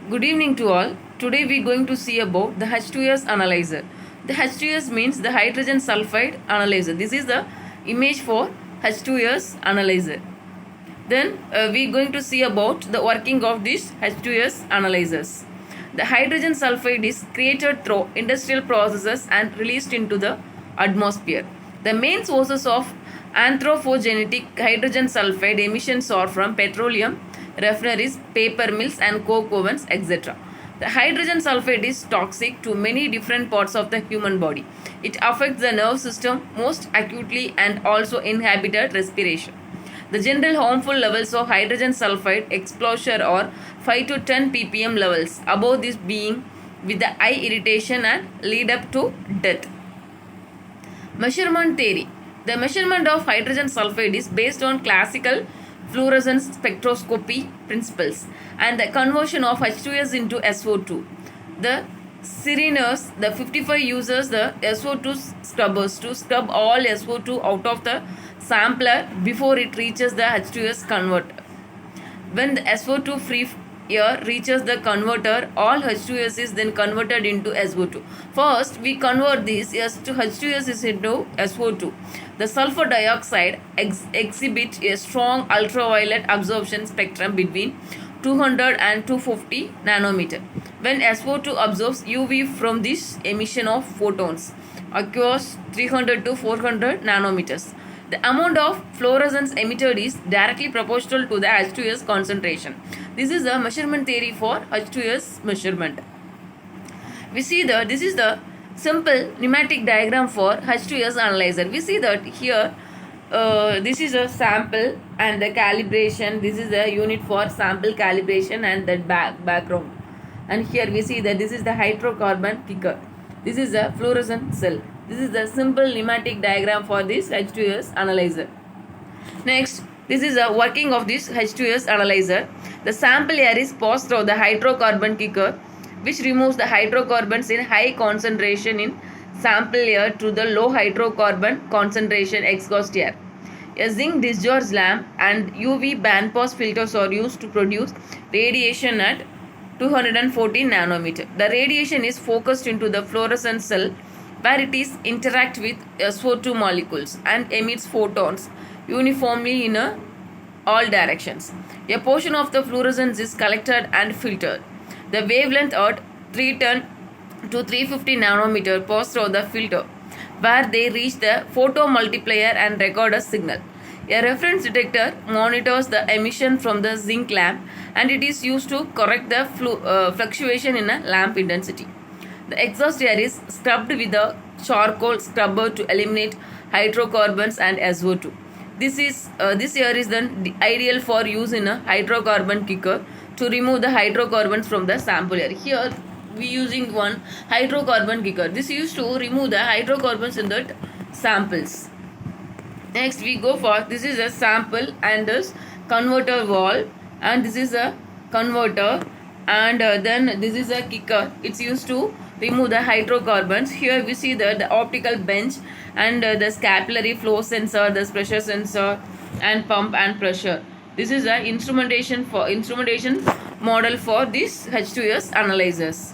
Good evening to all. Today we are going to see about the H2S analyzer. The H2S means the hydrogen sulfide analyzer. This is the image for H2S analyzer. Then we are going to see about the working of these H2S analyzers. The hydrogen sulfide is created through industrial processes and released into the atmosphere. The main sources of anthropogenic hydrogen sulfide emissions are from petroleum, refineries, paper mills and coke ovens, etc. The hydrogen sulfide is toxic to many different parts of the human body. It affects the nerve system most acutely and also inhibited respiration. The general harmful levels of hydrogen sulfide exposure are 5 to 10 ppm levels, above this being with the eye irritation and lead up to death. Measurement theory. The measurement of hydrogen sulfide is based on classical fluorescence spectroscopy principles and the conversion of H2S into SO2. The Sireners, the 55 uses the SO2 scrubbers to scrub all SO2 out of the sampler before it reaches the H2S converter. When the SO2 free air reaches the converter, all H2S is then converted into SO2. First, we convert this H2S into SO2. The sulfur dioxide exhibits a strong ultraviolet absorption spectrum between 200 and 250 nanometer. When SO2 absorbs UV from this emission of photons occurs 300 to 400 nanometers. The amount of fluorescence emitted is directly proportional to the H2S concentration. This is the measurement theory for H2S measurement. We see that this is the simple pneumatic diagram for H2S analyzer. We see that here this is a sample and the calibration. This is the unit for sample calibration and the background. And here we see that this is the hydrocarbon kicker. This is the fluorescent cell. This is the simple pneumatic diagram for this H2S analyzer. Next, this is the working of this H2S analyzer. The sample air is passed through the hydrocarbon kicker, which removes the hydrocarbons in high concentration in sample air to the low hydrocarbon concentration exhaust air. A zinc discharge lamp and UV bandpass filters are used to produce radiation at 214 nanometer. The radiation is focused into the fluorescent cell where it is interact with SO2 molecules and emits photons uniformly in all directions. A portion of the fluorescence is collected and filtered. The wavelength at 310 to 350 nanometer pass through the filter where they reach the photomultiplier and record a signal. A reference detector monitors the emission from the zinc lamp and it is used to correct the fluctuation in a lamp intensity. The exhaust air is scrubbed with a charcoal scrubber to eliminate hydrocarbons and SO2. This air is then ideal for use in a hydrocarbon kicker to remove the hydrocarbons from the sample air. Here we using one hydrocarbon kicker. This used to remove the hydrocarbons in the samples. Next we go for this is a sample and this converter valve, and this is a converter, and then this is a kicker. It's used to remove the hydrocarbons. Here we see the optical bench and the scapulary flow sensor, the pressure sensor and pump and pressure. This is the instrumentation model for this H2S analyzers.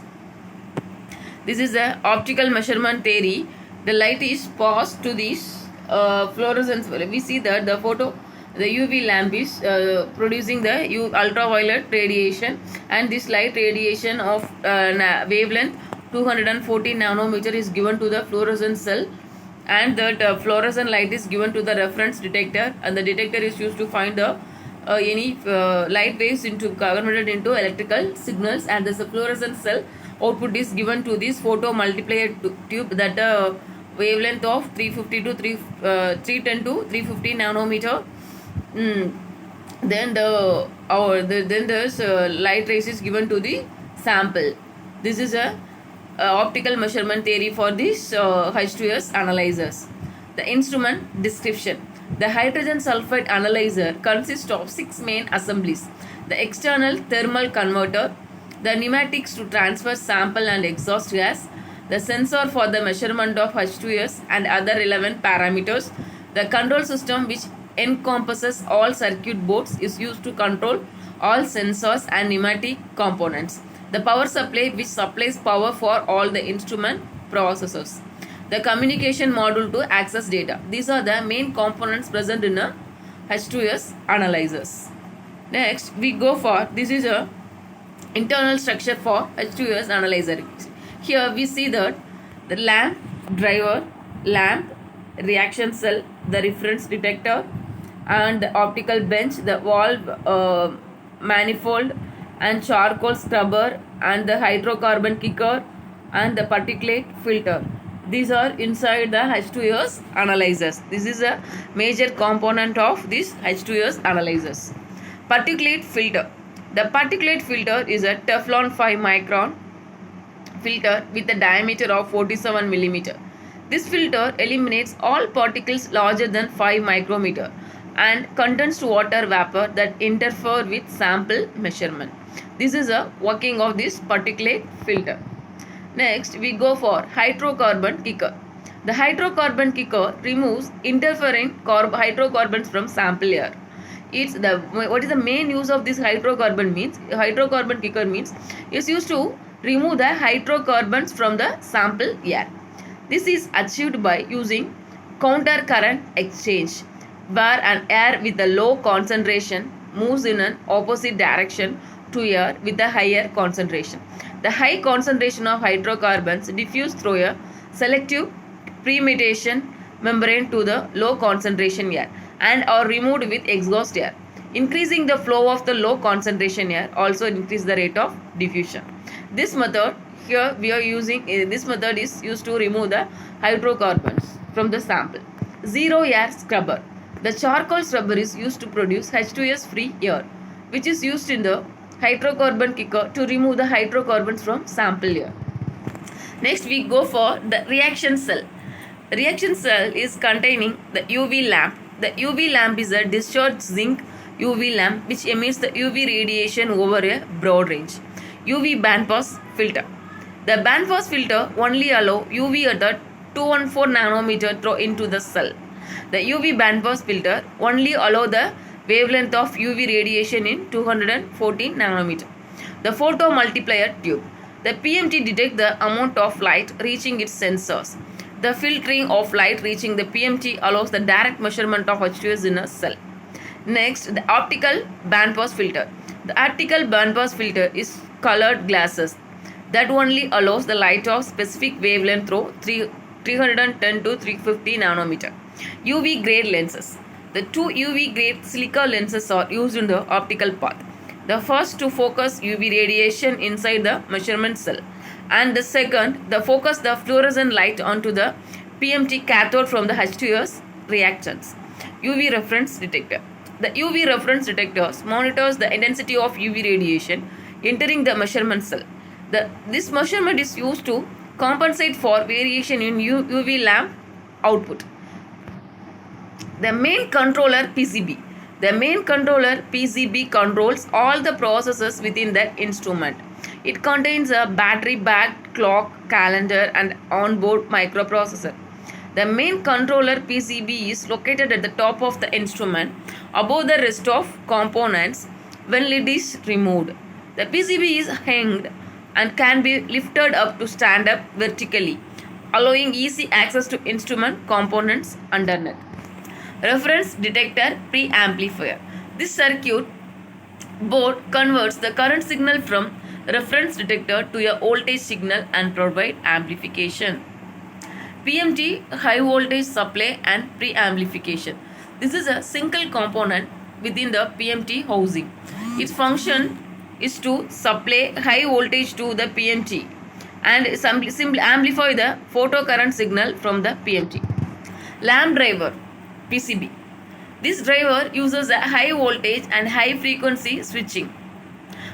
This is the optical measurement theory. The light is passed to this fluorescence. We see that the UV lamp is producing the ultraviolet radiation, and this light radiation of wavelength 214 nanometer is given to the fluorescent cell, and that fluorescent light is given to the reference detector, and the detector is used to find the any light waves converted into electrical signals, and the fluorescent cell output is given to this photomultiplier tube that wavelength of 350 to 310 to 350 nanometer. Then the light rays is given to the sample. This is a optical measurement theory for this H2S analyzers. The instrument description. The hydrogen sulfide analyzer consists of 6 main assemblies: the external thermal converter, the pneumatics to transfer sample and exhaust gas, the sensor for the measurement of H2S and other relevant parameters, the control system which encompasses all circuit boards is used to control all sensors and pneumatic components. The power supply which supplies power for all the instrument processors. The communication module to access data. These are the main components present in a H2S analyzers. Next, we go for, this is a internal structure for H2S analyzer. Here we see that the lamp, driver, lamp, reaction cell, the reference detector, and the optical bench, the valve, manifold, and charcoal scrubber, and the hydrocarbon kicker, and the particulate filter. These are inside the H2S analyzers. This is a major component of this H2S analyzers. Particulate filter. The particulate filter is a Teflon 5 micron filter with a diameter of 47 millimeter. This filter eliminates all particles larger than 5 micrometer and condensed water vapor that interfere with sample measurement. This is a working of this particulate filter. Next, we go for hydrocarbon kicker. The hydrocarbon kicker removes interfering hydrocarbons from sample air. What is the main use of this hydrocarbon means? Hydrocarbon kicker means is used to remove the hydrocarbons from the sample air. This is achieved by using counter current exchange, where an air with a low concentration moves in an opposite direction to air with a higher concentration. The high concentration of hydrocarbons diffuse through a selective precipitation membrane to the low concentration air and are removed with exhaust air. Increasing the flow of the low concentration air also increase the rate of diffusion. This method here we are using, this method is used to remove the hydrocarbons from the sample. Zero air scrubber. The charcoal scrubber is used to produce H2S free air, which is used in the hydrocarbon kicker to remove the hydrocarbons from sample air. Next we go for the reaction cell. Reaction cell is containing the UV lamp. The UV lamp is a discharged zinc UV lamp which emits the UV radiation over a broad range. UV bandpass filter. The bandpass filter only allow UV at the 214 nanometer throw into the cell. The UV bandpass filter only allow the wavelength of UV radiation in 214 nanometer. The photomultiplier tube. The PMT detects the amount of light reaching its sensors. The filtering of light reaching the PMT allows the direct measurement of H2S in a cell. Next, the optical bandpass filter. The optical bandpass filter is colored glasses that only allows the light of specific wavelength through 310 to 350 nanometer. UV grade lenses. The two UV grade silica lenses are used in the optical path. The first to focus UV radiation inside the measurement cell, and the second the focus the fluorescent light onto the PMT cathode from the H2S reactants. UV reference detector. The UV reference detectors monitors the intensity of UV radiation entering the measurement cell. This measurement is used to compensate for variation in UV lamp output. The main controller PCB. The main controller PCB controls all the processes within the instrument. It contains a battery-backed clock, calendar, and onboard microprocessor. The main controller PCB is located at the top of the instrument, above the rest of components when lid is removed. The PCB is hanged and can be lifted up to stand up vertically, allowing easy access to instrument components underneath. Reference detector preamplifier. This circuit board converts the current signal from reference detector to a voltage signal and provide amplification. PMT high voltage supply and preamplification. This is a single component within the PMT housing. Its function is to supply high voltage to the PMT and simply amplify the photocurrent signal from the PMT. Lamp driver PCB. This driver uses a high voltage and high frequency switching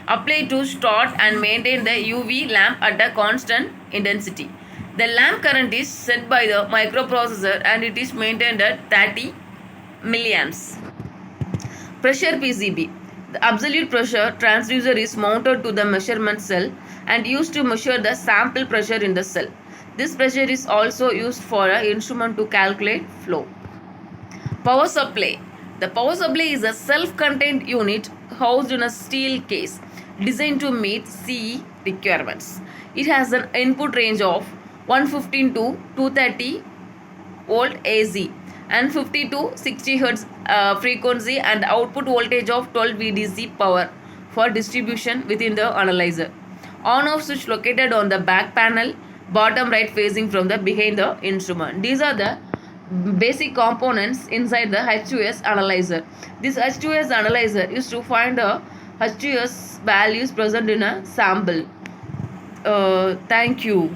applied to start and maintain the UV lamp at a constant intensity. The lamp current is set by the microprocessor and it is maintained at 30 milliamps. Pressure PCB. The absolute pressure transducer is mounted to the measurement cell and used to measure the sample pressure in the cell. This pressure is also used for an instrument to calculate flow. Power supply. The power supply is a self-contained unit housed in a steel case. designed to meet CE requirements. It has an input range of 115 to 230 volt AC and 50 to 60 Hz frequency and output voltage of 12 VDC power for distribution within the analyzer. On-off switch located on the back panel, bottom right facing from the behind the instrument. These are the basic components inside the H2S analyzer. This H2S analyzer is to find the H2S values present in a sample. Thank you.